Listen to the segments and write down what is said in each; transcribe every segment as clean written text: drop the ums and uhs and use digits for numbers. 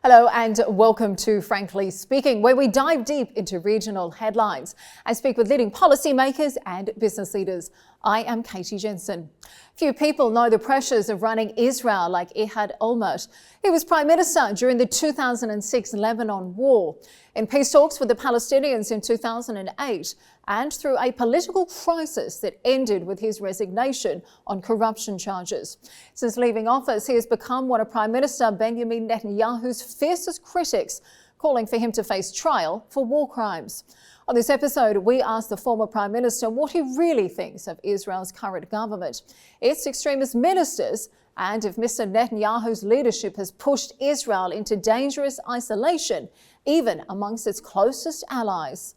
Hello and welcome to Frankly Speaking, where we dive deep into regional headlines and speak with leading policymakers and business leaders. I am Katie Jensen. Few people know the pressures of running Israel like Ehud Olmert. He was Prime Minister during the 2006 Lebanon war, in peace talks with the Palestinians in 2008, and through a political crisis that ended with his resignation on corruption charges. Since leaving office, he has become one of Prime Minister Benjamin Netanyahu's fiercest critics, calling for him to face trial for war crimes. On this episode, we asked the former Prime Minister what he really thinks of Israel's current government, its extremist ministers, and if Mr. Netanyahu's leadership has pushed Israel into dangerous isolation, even amongst its closest allies.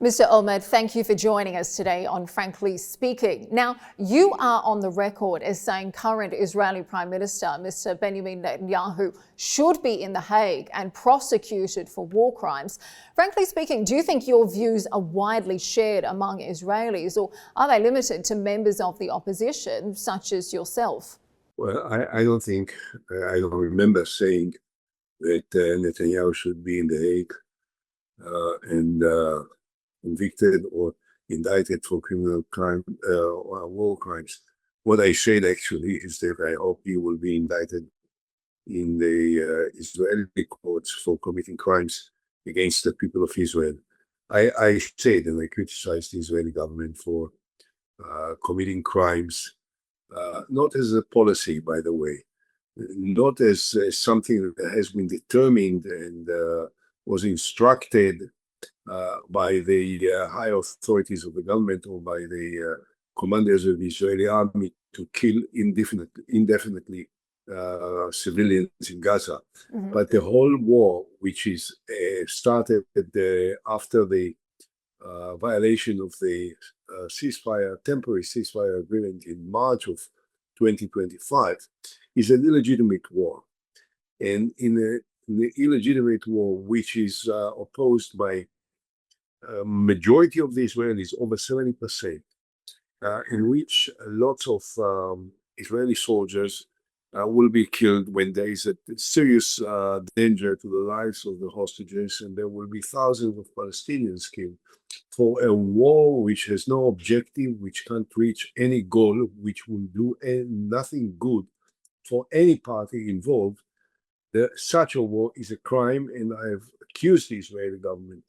Mr. Olmert, thank you for joining us today on Frankly Speaking. Now, you are on the record as saying current Israeli Prime Minister, Mr. Benjamin Netanyahu, should be in The Hague and prosecuted for war crimes. Frankly speaking, do you think your views are widely shared among Israelis, or are they limited to members of the opposition, such as yourself? Well, I don't think, I don't remember saying that Netanyahu should be in The Hague and convicted or indicted for criminal crime or war crimes. What I said actually is that I hope he will be indicted in the Israeli courts for committing crimes against the people of Israel. I said and I criticized the Israeli government for committing crimes, not as a policy, by the way, not as something that has been determined and was instructed by the high authorities of the government or by the commanders of the Israeli army to kill indefinitely civilians in Gaza. Mm-hmm. But the whole war, which is started after the violation of the temporary ceasefire agreement in March of 2025, is an illegitimate war. And in an illegitimate war, which is opposed by majority of the Israelis, over 70%, in which lots of Israeli soldiers will be killed when there is a serious danger to the lives of the hostages, and there will be thousands of Palestinians killed for a war which has no objective, which can't reach any goal, which will do nothing good for any party involved. Such a war is a crime, and I have accused the Israeli government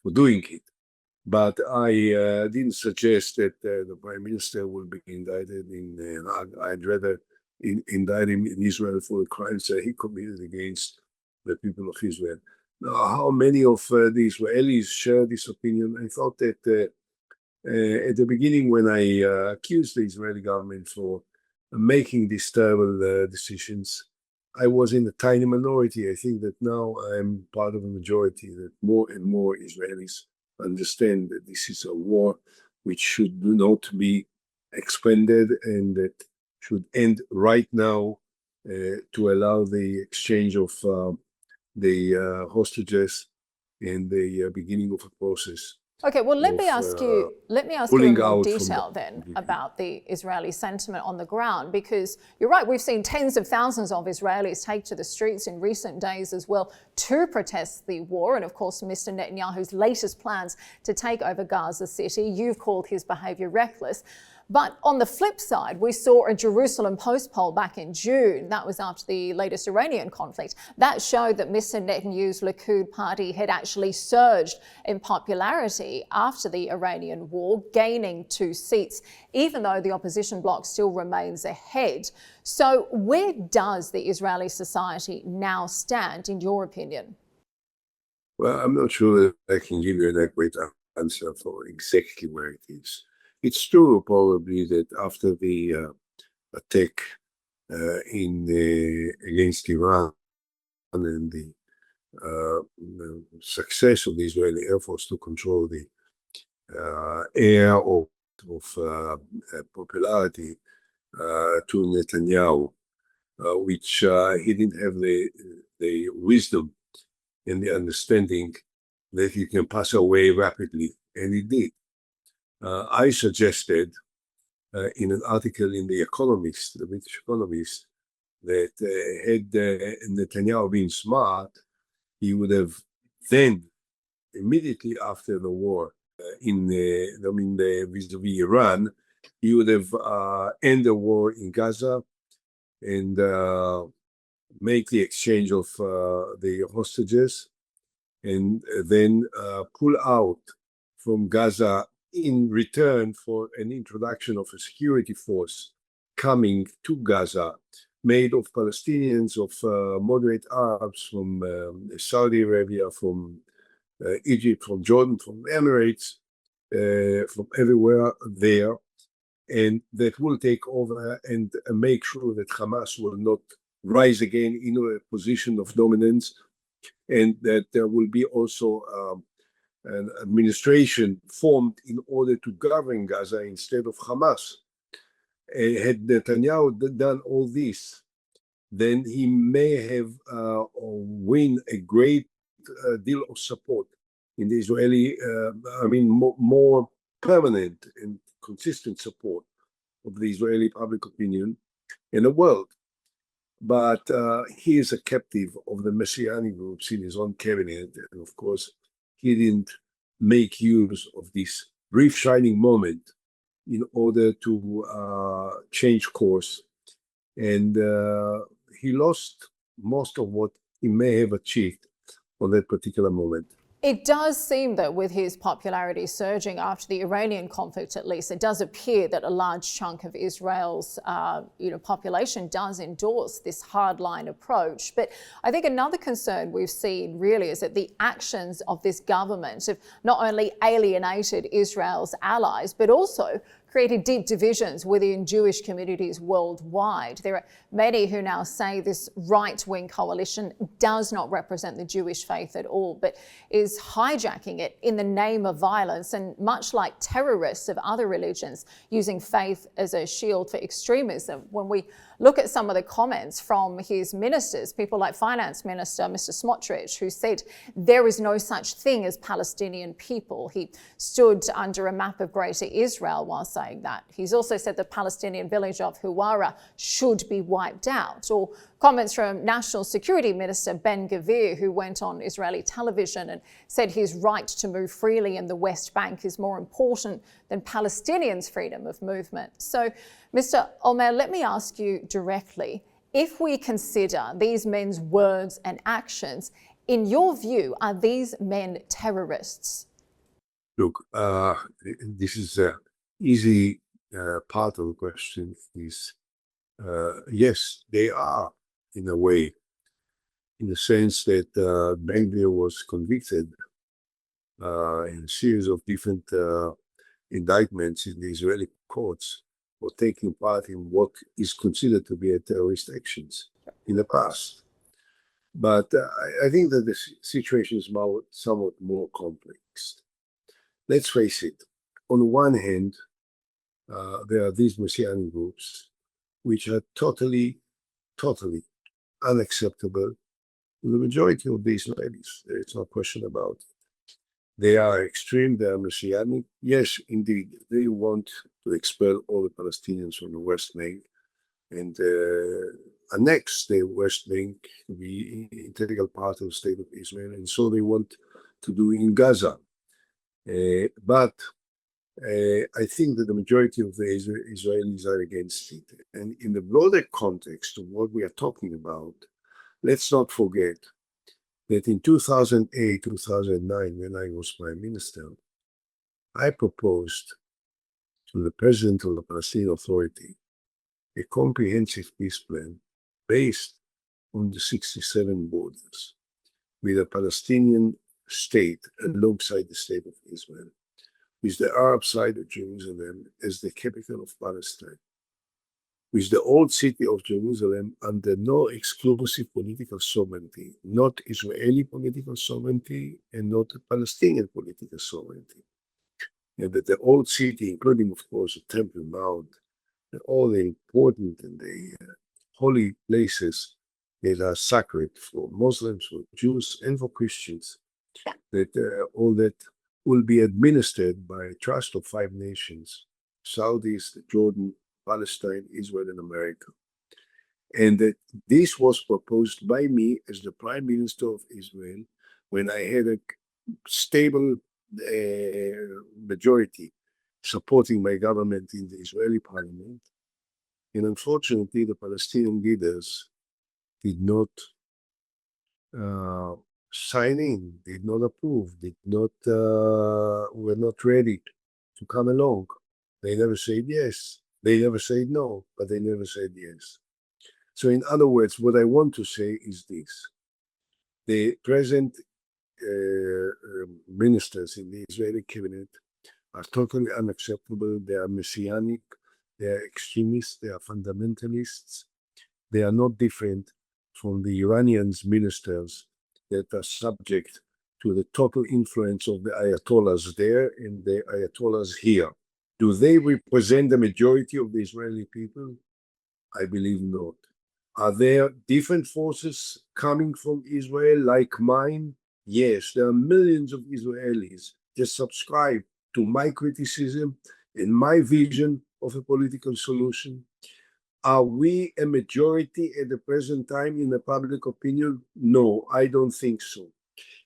for doing it. But I didn't suggest that the Prime Minister will be indicted in Hague. I'd rather indict him in Israel for the crimes that he committed against the people of Israel. Now, how many of the Israelis share this opinion? I thought that at the beginning, when I accused the Israeli government for making these terrible decisions, I was in a tiny minority. I think that now I'm part of a majority, that more and more Israelis understand that this is a war which should not be expanded and that should end right now to allow the exchange of the hostages and the beginning of a process. Okay, well, let me ask you in more detail then about the Israeli sentiment on the ground, because you're right, we've seen tens of thousands of Israelis take to the streets in recent days as well to protest the war and, of course, Mr. Netanyahu's latest plans to take over Gaza City. You've called his behaviour reckless. But on the flip side, we saw a Jerusalem Post poll back in June. That was after the latest Iranian conflict. That showed that Mr. Netanyahu's Likud party had actually surged in popularity after the Iranian war, gaining 2 seats, even though the opposition bloc still remains ahead. So where does the Israeli society now stand, in your opinion? Well, I'm not sure that I can give you an accurate answer for exactly where it is. It's true, probably, that after the attack against Iran and the success of the Israeli Air Force to control the air of popularity to Netanyahu, which he didn't have the wisdom and the understanding that he can pass away rapidly, and he did. I suggested in an article in The Economist, the British Economist, that had Netanyahu been smart, he would have then, immediately after the war, vis-a-vis Iran, he would have end the war in Gaza and make the exchange of the hostages, and then pull out from Gaza in return for an introduction of a security force coming to Gaza, made of Palestinians, of moderate Arabs from Saudi Arabia, from Egypt, from Jordan, from Emirates, from everywhere there, and that will take over and make sure that Hamas will not rise again into a position of dominance, and that there will be also an administration formed in order to govern Gaza instead of Hamas. Had Netanyahu done all this, then he may have win a great deal of support in the Israeli, more permanent and consistent support of the Israeli public opinion in the world. But he is a captive of the Messianic groups in his own cabinet, and of course, he didn't make use of this brief shining moment in order to change course, and he lost most of what he may have achieved on that particular moment. It does seem that with his popularity surging after the Iranian conflict, at least, it does appear that a large chunk of Israel's population does endorse this hardline approach. But I think another concern we've seen really is that the actions of this government have not only alienated Israel's allies, but also created deep divisions within Jewish communities worldwide. There are many who now say this right-wing coalition does not represent the Jewish faith at all, but is hijacking it in the name of violence, and much like terrorists of other religions, using faith as a shield for extremism. When we look at some of the comments from his ministers, people like Finance Minister Mr. Smotrich, who said there is no such thing as Palestinian people. He stood under a map of Greater Israel while saying that. He's also said the Palestinian village of Huwara should be wiped out. Or comments from National Security Minister Ben Gvir, who went on Israeli television and said his right to move freely in the West Bank is more important than Palestinians' freedom of movement. So, Mr. Olmert, let me ask you directly, if we consider these men's words and actions, in your view, are these men terrorists? Look, this is an easy part of the question is, yes, they are, in a way, in the sense that Ben Gvir was convicted in a series of different indictments in the Israeli courts for taking part in what is considered to be a terrorist actions in the past. But I think that the situation is somewhat more complex. Let's face it, on the one hand, there are these Messianic groups which are totally unacceptable to the majority of the Israelis. There is no question about it. They are extreme, they are Messianic. Yes, indeed, they want to expel all the Palestinians from the West Bank and annex the West Bank to be an integral part of the state of Israel. And so they want to do in Gaza. But I think that the majority of the Israelis are against it. And in the broader context of what we are talking about, let's not forget that in 2008, 2009, when I was Prime Minister, I proposed to the President of the Palestinian Authority a comprehensive peace plan based on the 67 borders, with a Palestinian state alongside the state of Israel, with the Arab side of Jerusalem as the capital of Palestine, with the old city of Jerusalem under no exclusive political sovereignty, not Israeli political sovereignty and not Palestinian political sovereignty. And that the old city, including, of course, the Temple Mount, all the important and the holy places that are sacred for Muslims, for Jews, and for Christians, that all that will be administered by a trust of 5 nations: Saudis, Jordan, Palestine, Israel, and America. And that this was proposed by me as the Prime Minister of Israel when I had a stable majority supporting my government in the Israeli parliament. And unfortunately, the Palestinian leaders did not sign in, did not approve, were not ready to come along. They never said yes. They never said no, but they never said yes. So in other words, what I want to say is this. The present ministers in the Israeli cabinet are totally unacceptable. They are messianic, they are extremists, they are fundamentalists. They are not different from the Iranian ministers that are subject to the total influence of the Ayatollahs there and the Ayatollahs here. Do they represent the majority of the Israeli people? I believe not. Are there different forces coming from Israel like mine? Yes, there are millions of Israelis that subscribe to my criticism and my vision of a political solution. Are we a majority at the present time in the public opinion? No, I don't think so.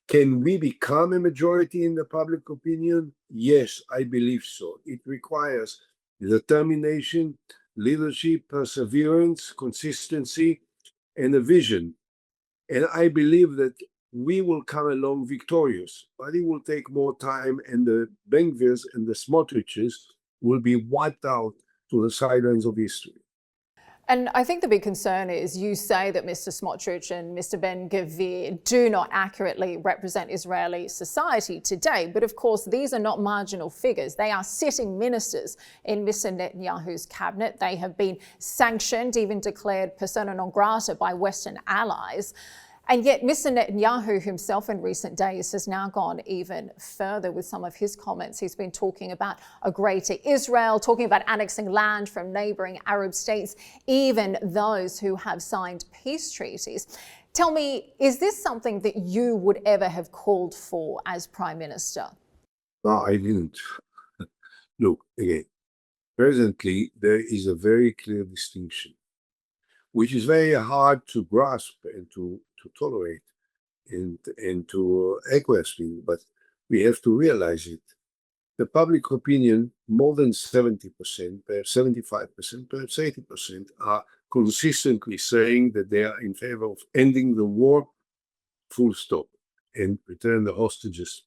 Can we become a majority in the public opinion? Yes, I believe so. It requires determination, leadership, perseverance, consistency, and a vision. And I believe that we will come along victorious, but it will take more time, and the Ben-Gvirs and the Smotriches will be wiped out to the sidelines of history. And I think the big concern is you say that Mr. Smotrich and Mr. Ben-Gvir do not accurately represent Israeli society today. But of course, these are not marginal figures. They are sitting ministers in Mr. Netanyahu's cabinet. They have been sanctioned, even declared persona non grata by Western allies. And yet Mr. Netanyahu himself in recent days has now gone even further with some of his comments. He's been talking about a greater Israel, talking about annexing land from neighbouring Arab states, even those who have signed peace treaties. Tell me, is this something that you would ever have called for as Prime Minister? No, I didn't. Look, again, presently there is a very clear distinction, which is very hard to grasp and to tolerate and to acquiesce with, but we have to realize it. The public opinion, more than 70%, perhaps 75%, perhaps 80%, are consistently saying that they are in favor of ending the war, full stop, and return the hostages,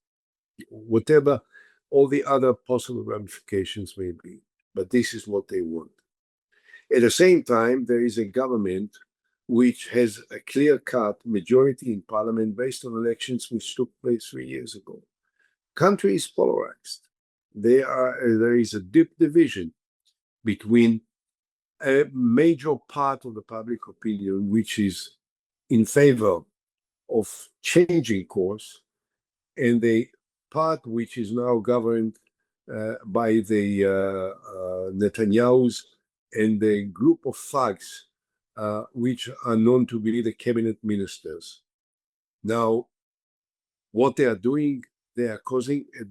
whatever all the other possible ramifications may be. But this is what they want. At the same time, there is a government which has a clear-cut majority in parliament based on elections which took place 3 years ago. Country is polarized. There is a deep division between a major part of the public opinion which is in favor of changing course, and the part which is now governed by the Netanyahus and the group of thugs which are known to be the cabinet ministers. Now, what they are doing, they are causing a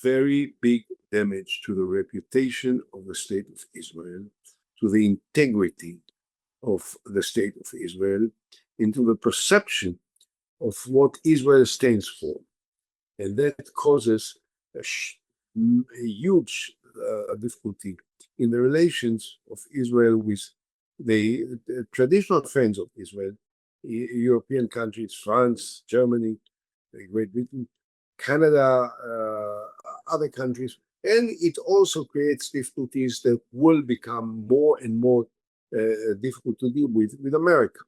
very big damage to the reputation of the State of Israel, to the integrity of the State of Israel, and to the perception of what Israel stands for. And that causes a huge difficulty in the relations of Israel with the traditional friends of Israel, European countries, France, Germany, Great Britain, Canada, other countries. And it also creates difficulties that will become more and more difficult to deal with America.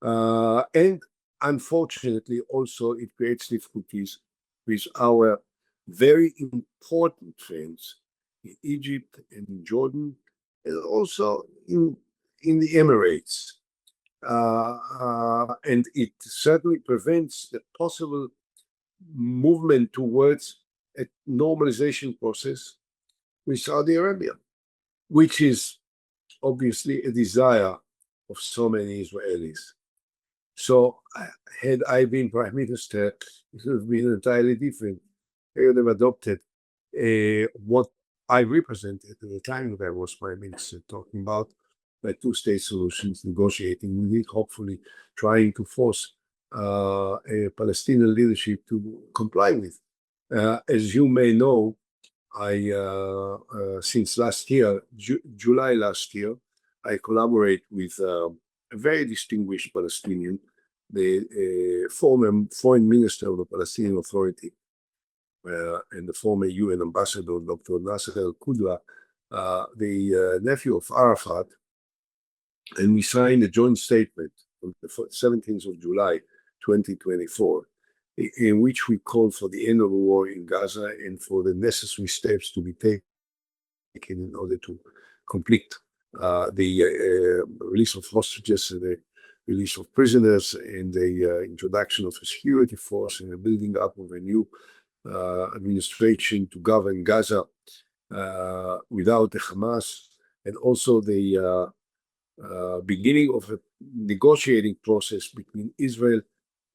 And unfortunately, also it creates difficulties with our very important friends in Egypt and in Jordan, and also in the Emirates. And it certainly prevents the possible movement towards a normalization process with Saudi Arabia. which is obviously a desire of so many Israelis. So had I been Prime Minister, it would have been entirely different. I would have adopted what I represented at the time that I was Prime Minister, talking about the two-state solutions, negotiating with it, hopefully trying to force a Palestinian leadership to comply with. As you may know, I since last year, July last year, I collaborate with a very distinguished Palestinian, the former foreign minister of the Palestinian Authority, and the former UN ambassador, Dr. Nasser al-Qudwa, the nephew of Arafat, and we signed a joint statement on the 17th of July, 2024, in which we called for the end of the war in Gaza and for the necessary steps to be taken in order to complete the release of hostages and the release of prisoners and the introduction of a security force and the building up of a new administration to govern Gaza without the Hamas, and also the beginning of a negotiating process between Israel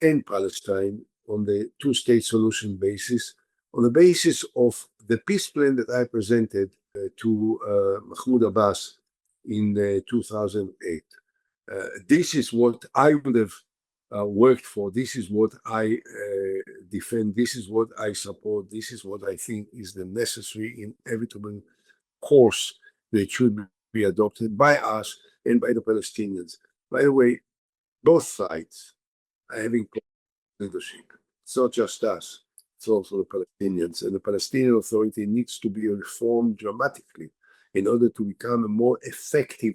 and Palestine on the two-state solution basis, on the basis of the peace plan that I presented to Mahmoud Abbas in 2008. This is what I would have worked for. This is what I defend. This is what I support. This is what I think is the necessary, inevitable course that should be adopted by us and by the Palestinians. By the way, both sides are having leadership. It's not just us, it's also the Palestinians. And the Palestinian Authority needs to be reformed dramatically in order to become a more effective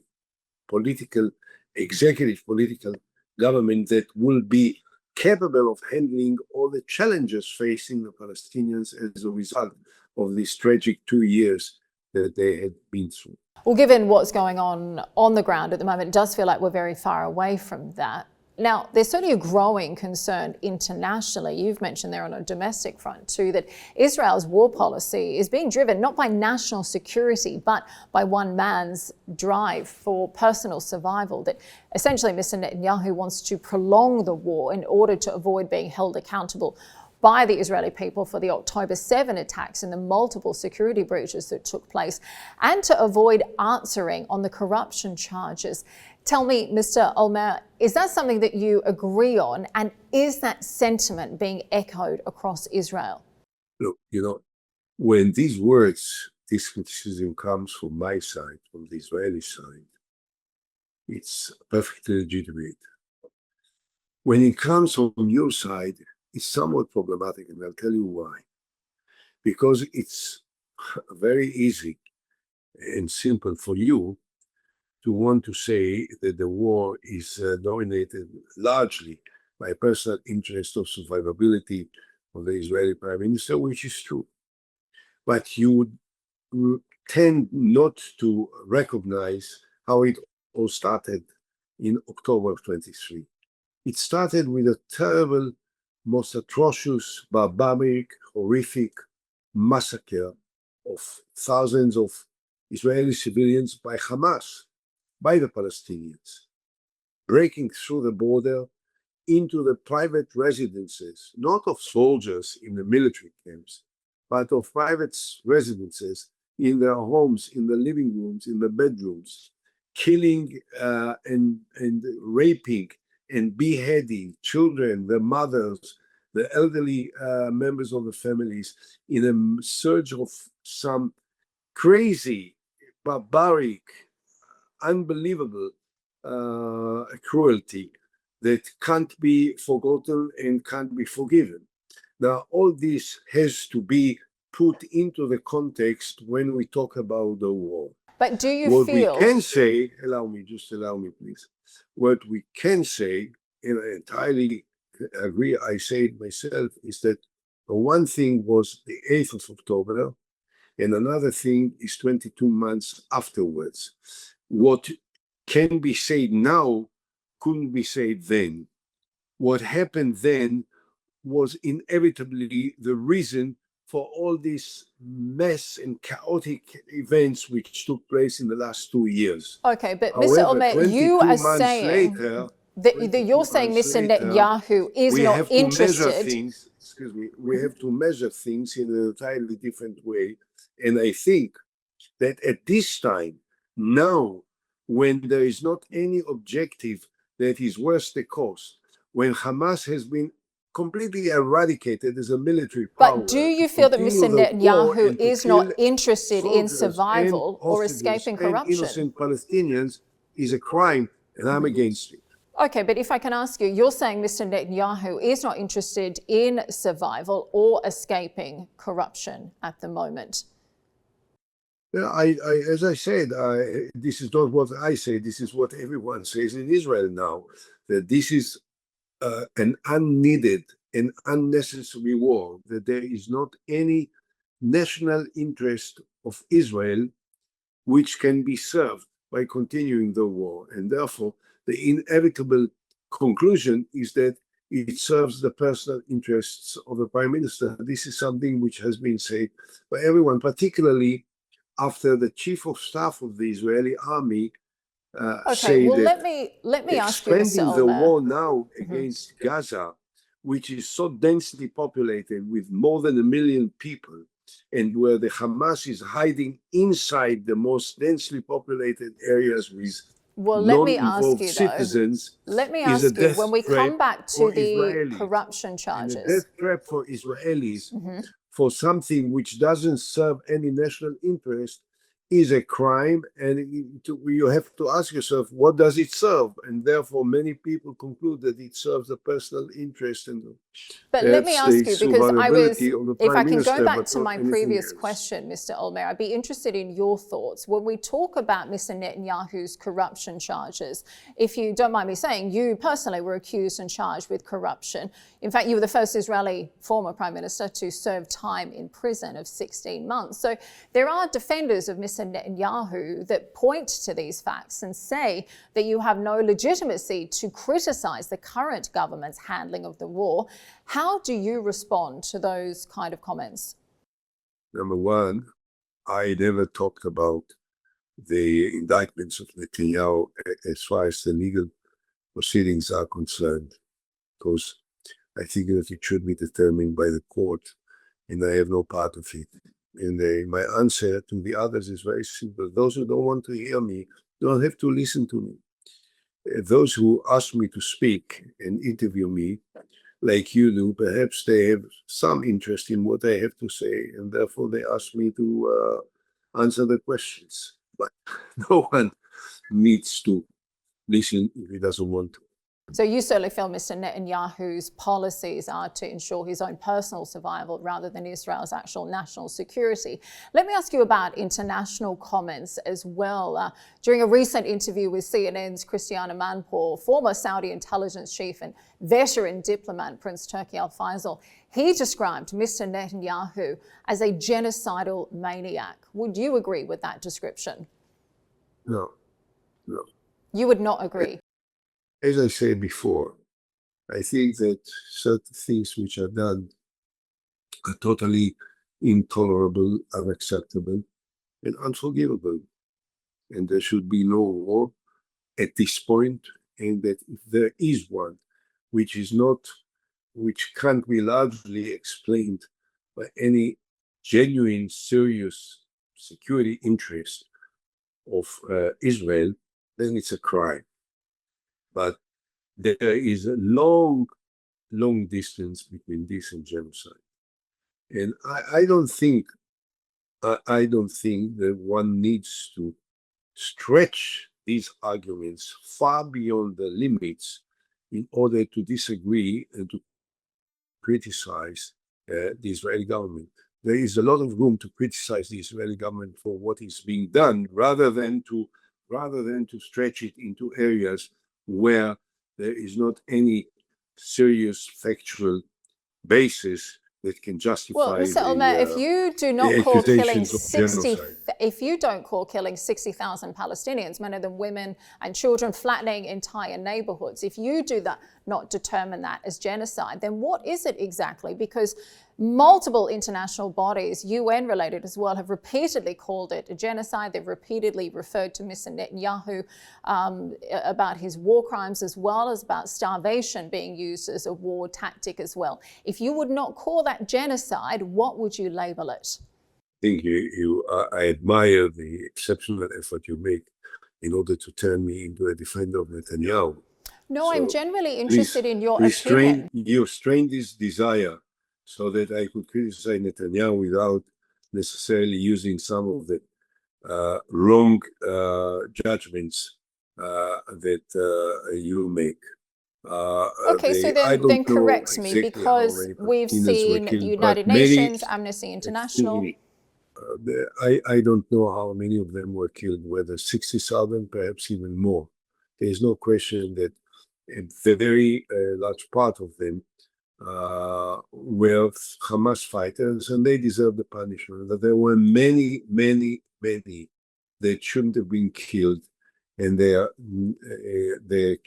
executive political government that will be capable of handling all the challenges facing the Palestinians as a result of these tragic 2 years that they had been through. Well, given what's going on the ground at the moment, it does feel like we're very far away from that. Now, there's certainly a growing concern internationally. You've mentioned there on a domestic front too, that Israel's war policy is being driven not by national security, but by one man's drive for personal survival, that essentially Mr. Netanyahu wants to prolong the war in order to avoid being held accountable by the Israeli people for the October 7 attacks and the multiple security breaches that took place, and to avoid answering on the corruption charges. Tell me, Mr. Olmert, is that something that you agree on, and is that sentiment being echoed across Israel? Look, when these words, this criticism comes from my side, from the Israeli side, it's perfectly legitimate. When it comes from your side, it's somewhat problematic, and I'll tell you why. Because it's very easy and simple for you to want to say that the war is dominated largely by personal interest of survivability of the Israeli Prime Minister, which is true. But you tend not to recognize how it all started in October of 23. It started with a terrible, most atrocious, barbaric, horrific massacre of thousands of Israeli civilians by Hamas, by the Palestinians, breaking through the border into the private residences, not of soldiers in the military camps, but of private residences in their homes, in the living rooms, in the bedrooms, killing and raping and beheading children, the mothers, the elderly members of the families, in a surge of some crazy, barbaric, unbelievable cruelty that can't be forgotten and can't be forgiven. Now, all this has to be put into the context when we talk about the war. But do you what feel... we can say, allow me, please. What we can say, and I entirely agree, I say it myself, is that one thing was the 8th of October, and another thing is 22 months afterwards. What can be said now couldn't be said then. What happened then was inevitably the reason for all these mess and chaotic events which took place in the last 2 years. Okay, but However, Mr. Olmert, you are saying that you're saying Mr. Netanyahu is we not have to measure interested. things. Excuse me. We have to measure things in an entirely different way, and I think that at this time, now, when there is not any objective that is worth the cost, when Hamas has been completely eradicated as a military power. But do you feel that Mr. Netanyahu is not interested in survival or escaping corruption? Innocent Palestinians is a crime, and I'm against it. Okay, but if I can ask you, you're saying Mr. Netanyahu is not interested in survival or escaping corruption at the moment. As I said, this is not what I say. This is what everyone says in Israel now, that this is an unneeded and unnecessary war, that there is not any national interest of Israel which can be served by continuing the war. And therefore, the inevitable conclusion is that it serves the personal interests of the Prime Minister. This is something which has been said by everyone, particularly after the Chief of Staff of the Israeli army say well, that let me ask you, expanding Mr. the Olmert. war now against Gaza, which is so densely populated with more than 1 million people, and where the Hamas is hiding inside the most densely populated areas with non-involved citizens, let me ask you, when we come back to the corruption charges, and a death trap for Israelis for something which doesn't serve any national interest is a crime, and you have to ask yourself, what does it serve? And therefore, many people conclude that it serves the personal interest. But let me ask you, because if I can go back to my previous question, Mr. Olmert, I'd be interested in your thoughts. When we talk about Mr. Netanyahu's corruption charges, if you don't mind me saying, you personally were accused and charged with corruption. In fact, you were the first Israeli former Prime Minister to serve time in prison of 16 months. So there are defenders of Mr. Netanyahu that point to these facts and say that you have no legitimacy to criticize the current government's handling of the war. How do you respond to those kind of comments? Number one, I never talked about the indictments of Netanyahu as far as the legal proceedings are concerned, because I think that it should be determined by the court, and I have no part of it. And my answer to the others is very simple. Those who don't want to hear me don't have to listen to me. Those who ask me to speak and interview me, like you do, perhaps they have some interest in what I have to say, and therefore they ask me to answer the questions. But no one needs to listen if he doesn't want to. So you certainly feel Mr. Netanyahu's policies are to ensure his own personal survival rather than Israel's actual national security. Let me ask you about international comments as well. During a recent interview with CNN's Christiana Manpour, former Saudi intelligence chief and veteran diplomat Prince Turki Al Faisal, he described Mr. Netanyahu as a genocidal maniac. Would you agree with that description? No. You would not agree? As I said before, I think that certain things which are done are totally intolerable, unacceptable, and unforgivable. And there should be no war at this point, and that if there is one, which can't be largely explained by any genuine, serious security interest of Israel, then it's a crime. But there is a long distance between this and genocide. And I don't think that one needs to stretch these arguments far beyond the limits in order to disagree and to criticize the Israeli government. There is a lot of room to criticize the Israeli government for what is being done, rather than to stretch it into areas where there is not any serious factual basis that can justify. Well, Mr. Olmert, if you do not call killing 60 if you don't call killing 60,000 Palestinians, many of them women and children, flattening entire neighborhoods, if you do that, not determine that as genocide, then what is it exactly? Because multiple international bodies, UN related as well, have repeatedly called it a genocide. They've repeatedly referred to Mr. Netanyahu about his war crimes, as well as about starvation being used as a war tactic as well. If you would not call that genocide, what would you label it? I think I admire the exceptional effort you make in order to turn me into a defender of Netanyahu. No, So I'm genuinely interested in your restrain, opinion. you restrain this desire so that I could criticize Netanyahu without necessarily using some of the wrong judgments that you make. Okay, so then correct me, because we've seen the United Nations, Amnesty International. I don't know how many of them were killed, whether 60,000, perhaps even more. There is no question that a very large part of them were Hamas fighters, and they deserve the punishment. That there were many that shouldn't have been killed, and their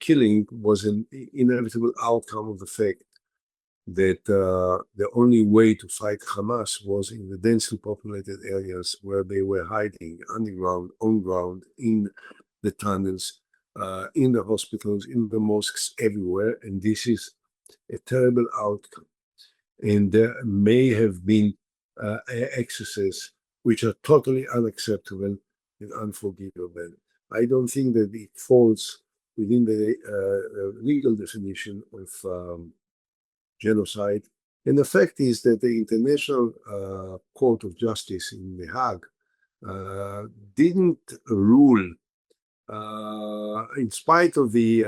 killing was an inevitable outcome of the fact that the only way to fight Hamas was in the densely populated areas where they were hiding, underground, on ground, in the tunnels, in the hospitals, in the mosques, everywhere. And this is a terrible outcome. And there may have been excesses which are totally unacceptable and unforgivable. I don't think that it falls within the legal definition of genocide. And the fact is that the International Court of Justice in The Hague didn't rule, in spite of the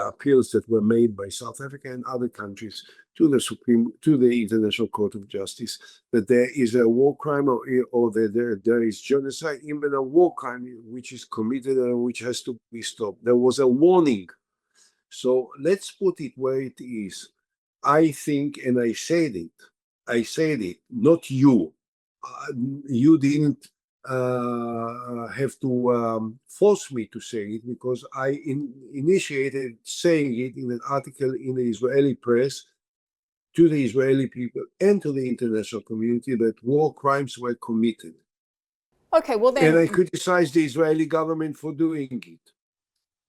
appeals that were made by South Africa and other countries to the International Court of Justice, that there is a war crime or that there is genocide, even a war crime which is committed and which has to be stopped. There was a warning. So let's put it where it is. I think, and I said it, not you. You didn't have to force me to say it, because I initiated saying it in an article in the Israeli press to the Israeli people and to the international community that war crimes were committed. Okay, well then. And I criticized the Israeli government for doing it.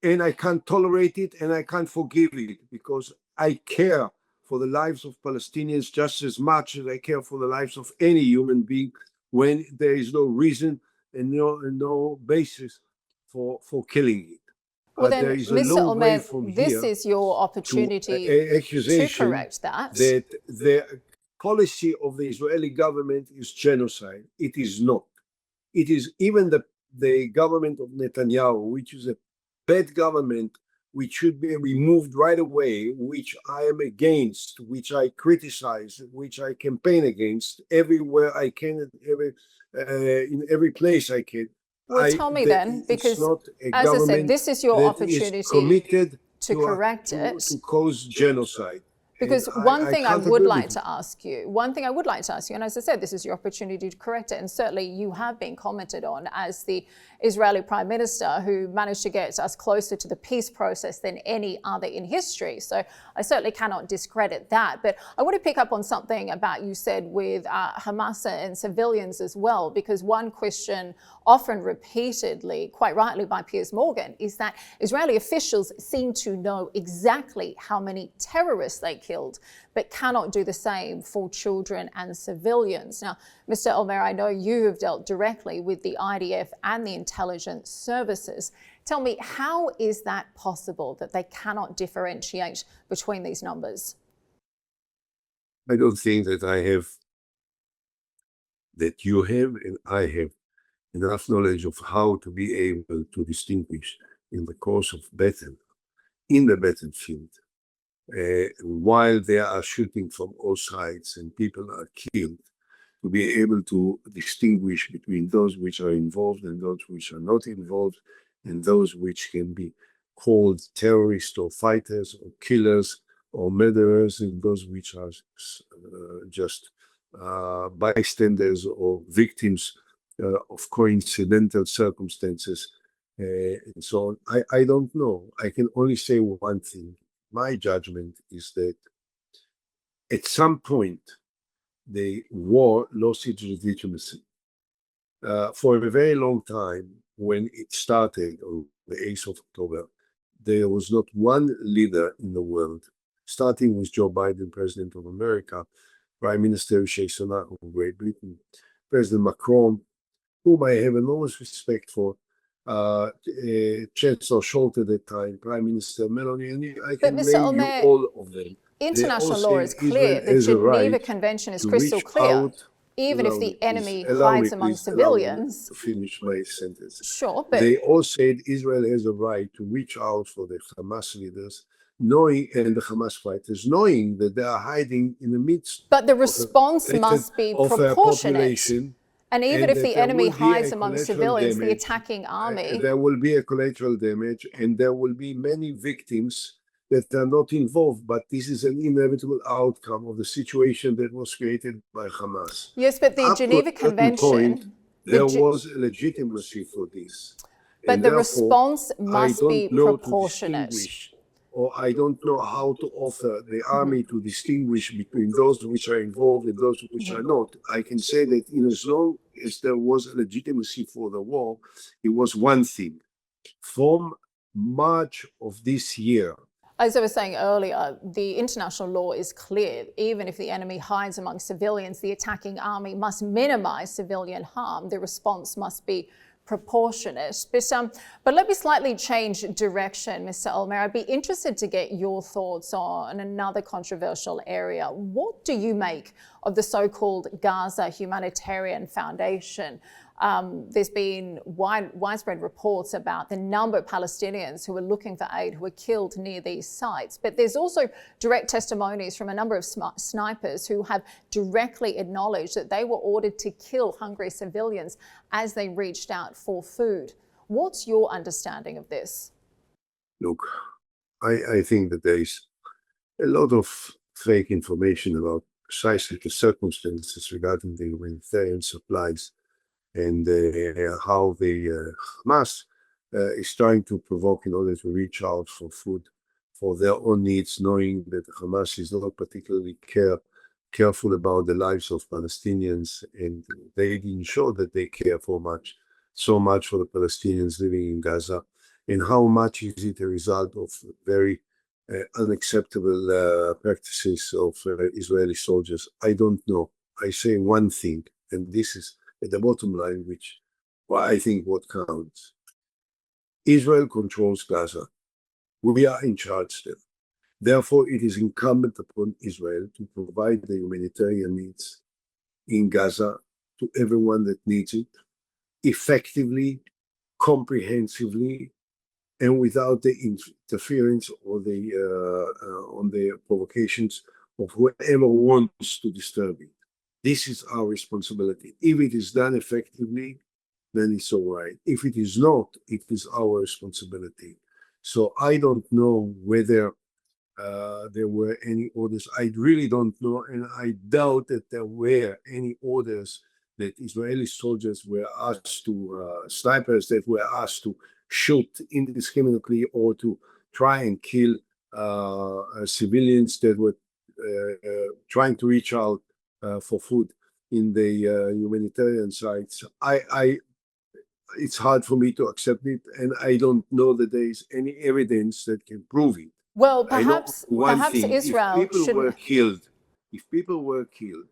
And I can't tolerate it, and I can't forgive it, because I care for the lives of Palestinians just as much as I care for the lives of any human being, when there is no reason and no basis for killing it. Well then, there is a Mr. long way Olmert, from this here is your opportunity to correct that. That the policy of the Israeli government is genocide. It is not. It is even the government of Netanyahu, which is a bad government, which should be removed right away, which I am against, which I criticize, which I campaign against everywhere I can, in every place I can. Well, tell me then, because as I said, this is your opportunity committed to correct it, to cause genocide. Because one thing I would like to ask you, and as I said, this is your opportunity to correct it, and certainly you have been commented on as the Israeli Prime Minister who managed to get us closer to the peace process than any other in history. So I certainly cannot discredit that. But I want to pick up on something about you said with Hamas and civilians as well, because one question often repeatedly, quite rightly by Piers Morgan, is that Israeli officials seem to know exactly how many terrorists they killed, but cannot do the same for children and civilians. Now, Mr. Olmert, I know you have dealt directly with the IDF and the intelligence services. Tell me, how is that possible that they cannot differentiate between these numbers? I don't think that you have, and I have enough knowledge of how to be able to distinguish in the course of battle, in the battlefield, while they are shooting from all sides and people are killed, to be able to distinguish between those which are involved and those which are not involved, and those which can be called terrorists or fighters or killers or murderers, and those which are just bystanders or victims of coincidental circumstances and so on. I don't know. I can only say one thing. My judgment is that at some point, the war lost its legitimacy. For a very long time, when it started on the 8th of October, there was not one leader in the world, starting with Joe Biden, President of America, Prime Minister of Great Britain, President Macron, whom I have enormous respect for, Chancellor Scholz at that time, Prime Minister Meloni, and I But can Mr. name you Olmert, all of them. They all international law said is Israel clear. The has a Geneva right Convention is to crystal reach clear. out. Even if the Please, enemy allow me, hides among please, allow me civilians. to finish my sentence. Sure, but They all said Israel has a right to reach out for the Hamas leaders, knowing, and the Hamas fighters, knowing that they are hiding in the midst the response must be of a proportionate. population, And even and if that the there enemy will be hides a among collateral civilians, the damage. attacking army. There will be a collateral damage, and there will be many victims that are not involved, but this is an inevitable outcome of the situation that was created by Hamas. Yes, but the Up Geneva to a certain point, Convention, there was a legitimacy for this. but And the therefore, response I must don't be know to proportionate. distinguish, or I don't know how to offer the army to distinguish between those which are involved and those which are not. I can say that in as long as there was a legitimacy for the war, it was one thing. From March of this year, As I was saying earlier, the international law is clear. Even if the enemy hides among civilians, the attacking army must minimize civilian harm. The response must be proportionate. But let me slightly change direction, Mr. Olmert. I'd be interested to get your thoughts on another controversial area. What do you make of the so-called Gaza Humanitarian Foundation? There's been widespread reports about the number of Palestinians who were looking for aid who were killed near these sites. But there's also direct testimonies from a number of snipers who have directly acknowledged that they were ordered to kill hungry civilians as they reached out for food. What's your understanding of this? Look, I think that there is a lot of fake information about precisely the circumstances regarding the humanitarian supplies and how the Hamas is trying to provoke in order to reach out for food for their own needs, knowing that Hamas is not particularly careful about the lives of Palestinians, and they didn't show that they care so much for the Palestinians living in Gaza, and how much is it a result of very unacceptable practices of Israeli soldiers. I don't know. I say one thing, and this is at the bottom line, which I think what counts. Israel controls Gaza. We are in charge there. Therefore, it is incumbent upon Israel to provide the humanitarian needs in Gaza to everyone that needs it, effectively, comprehensively, and without the interference or on the provocations of whoever wants to disturb it. This is our responsibility. If it is done effectively, then it's all right. If it is not, it is our responsibility. So I don't know whether there were any orders. I really don't know, and I doubt that there were any orders that Israeli soldiers were asked to, snipers that were asked to shoot indiscriminately or to try and kill civilians that were trying to reach out for food in the humanitarian sites. It's hard for me to accept it, and I don't know that there is any evidence that can prove it. Well, perhaps Israel if people were killed,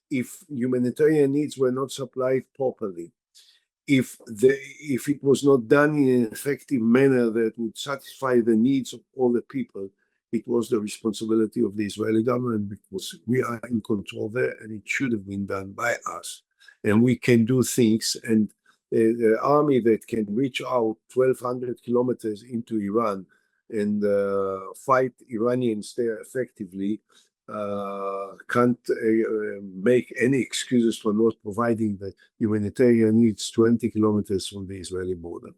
if humanitarian needs were not supplied properly, if it was not done in an effective manner that would satisfy the needs of all the people, it was the responsibility of the Israeli government, because we are in control there, and it should have been done by us. And we can do things, and the army that can reach out 1,200 kilometers into Iran and fight Iranians there effectively can't make any excuses for not providing the humanitarian needs 20 kilometers from the Israeli border.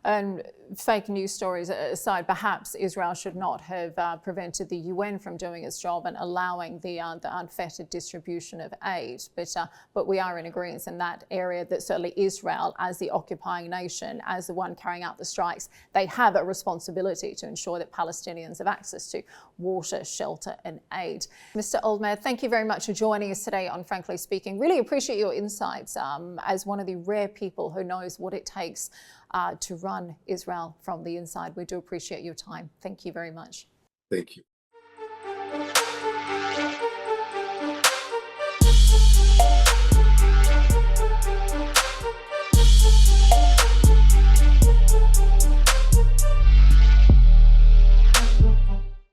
And fake news stories aside, perhaps Israel should not have prevented the UN from doing its job and allowing the unfettered distribution of aid. But we are in agreement in that area that certainly Israel, as the occupying nation, as the one carrying out the strikes, they have a responsibility to ensure that Palestinians have access to water, shelter and aid. Mr. Olmert, thank you very much for joining us today on Frankly Speaking. Really appreciate your insights as one of the rare people who knows what it takes to run Israel from the inside. We do appreciate your time. Thank you very much. Thank you.